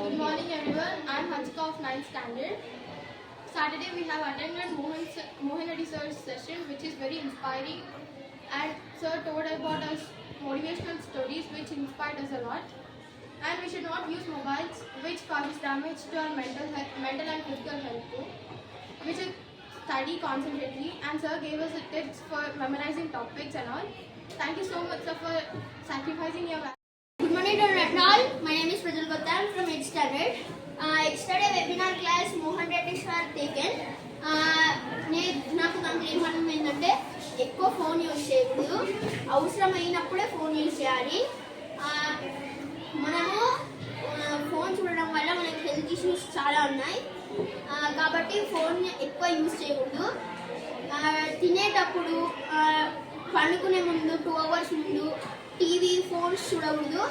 Good morning everyone. I am Hanska of 9th standard. Saturday we have attended Mohan Reddy sir's session, which is very inspiring, and sir told about us motivational stories which inspired us a lot. And we should not use mobiles which causes damage to our mental and physical health too. We should study concentrately, and sir gave us the tips for memorizing topics and all. Thank you so much sir for sacrificing your. Good morning to all. My name is Prajal Gautam from 8th standard. Yesterday webinar class Mohan Reddy sir taken. నాకు దాంట్లో ఏమన్నా ఏంటంటే ఎక్కువ phone use చేయకూడదు, అవసరమైనప్పుడే phone use చేయాలి. మనము phone చూడడం వల్ల మనకి హెల్త్ ఇష్యూస్ చాలా ఉన్నాయి, కాబట్టి ఫోన్ ఎక్కువ యూజ్ చేయకూడదు. తినేటప్పుడు పండుకునే ముందు 2 hours ముందు టీవీ ఫోన్స్ చూడకూడదు.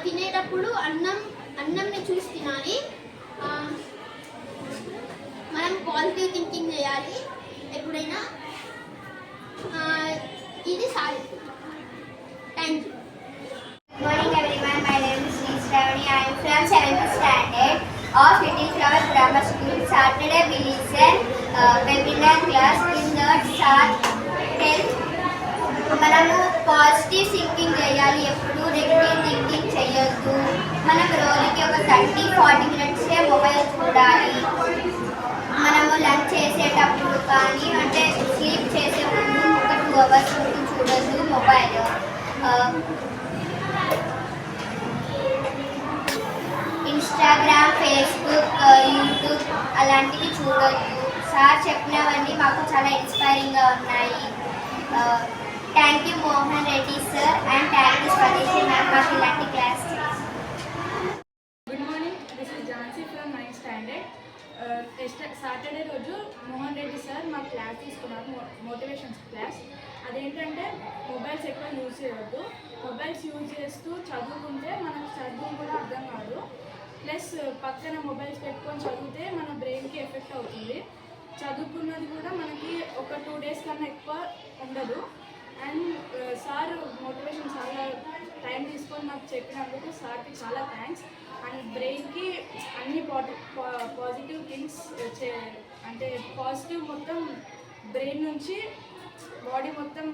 తినేటప్పుడు అన్నంని చూసి తినాలి. మనం పాజిటివ్ థింకింగ్ చేయాలి ఎప్పుడైనా. ఇది sir. Thank you. Good morning everyone, my name is Sri Shravani. I am from 7th standard of Little Flower Grammar School. Saturday we listen webinar class in the start 10th. మనము positive thinking చేయాలి, ఎప్పుడు negative thinking చేయొద్దు. మనం రోజుకి ఒక 30-40 minutes mobile చూడాలి. మనము lunch చేసేటప్పుడు కానీ అంటే స్లీప్ చేసే ముందు ఒక 2 hours ముందు చూడొద్దు మొబైల్. ఇన్స్టాగ్రామ్, ఫేస్బుక్, యూట్యూబ్ అలాంటివి చూడొద్దు. సార్ చెప్పినవన్నీ మాకు చాలా ఇన్స్పైరింగ్గా ఉన్నాయి. Thank you Mohan Reddy sir and thank you స్వదేశీ మ్యామ్ మాకు ఇలాంటి class. Good morning, this is Jhansi from 9th standard. Saturday రోజు మోహన్ రెడ్డి సార్ మా క్లాస్ తీసుకున్నారు, మోటివేషన్స్ క్లాస్. అదేంటంటే మొబైల్స్ ఎక్కువ యూజ్ చేయవద్దు. మొబైల్స్ యూజ్ చేస్తూ చదువుకుంటే మనకు చదువు కూడా అర్థం కాదు. ప్లస్ పక్కన మొబైల్స్ పెట్టుకొని చదివితే మన బ్రెయిన్కి ఎఫెక్ట్ అవుతుంది. చదువుకున్నది కూడా మనకి ఒక 2 days కన్నా ఎక్కువ ఉండదు. అండ్ సార్ మోటివేషన్ చాలా టైం తీసుకొని నాకు చెప్పినందుకు సార్కి చాలా థ్యాంక్స్. అండ్ బ్రెయిన్కి అన్ని పాజిటివ్ థింగ్స్ అంటే పాజిటివ్ మొత్తం బ్రెయిన్ నుంచి బాడీ మొత్తం